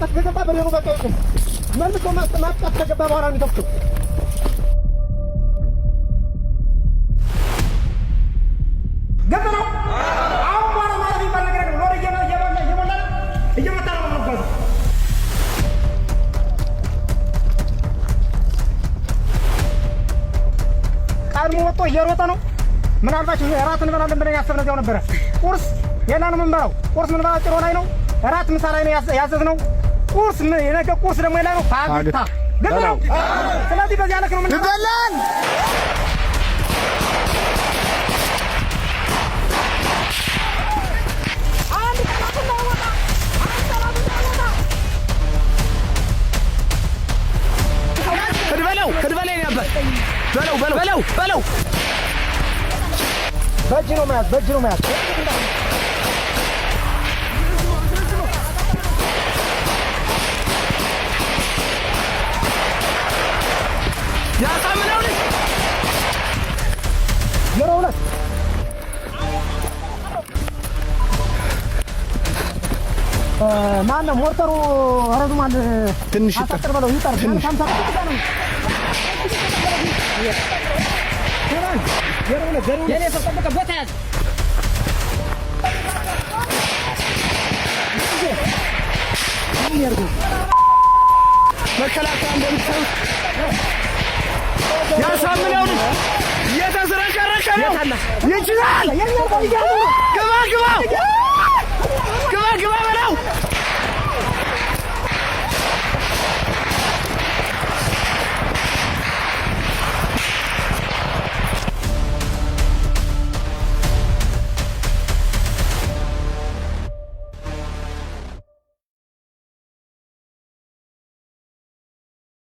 ማጣት ገባ በለው በቃ መልሶ ማጣት ከገባ በኋላ ነው ተፍቶ ገበረው አሁን በኋላ ማለት ይባል ነገር ነው ወደ እየመጣ ነው ማለት ቃል ወጥቶ እየሮጠ ነው ምናልባት እራት እንበላለን ብለን ያሰብነው ነበር ቁርስ የላን ምንበላው ቁርስ ምንበላው ጭሮ ላይ ነው እራት ምሳ ላይ ነው ያዘዝነው ቁርስ የነገ ቁርስ ደግሞ የላ ነው ፋግታ ገበረው ስለዚህ በዚህ አለክ ነው ምን ይበላል ከድበለው ነበር በለው በእጅ ነው መያዝ ያሳምነው ልጅ የሮለት ማነው ሞተሩ ረዝሟል ትንሽ አጣጥር በለው ይጣር ትንሽ 50 ነው የኔ ሰው ጠብቀ ቦታ ያዝ መከላከያ እንደምታዩት ያሳምነው ልጅ እየተዝረከረከ ነው ይችላል ግባ በለው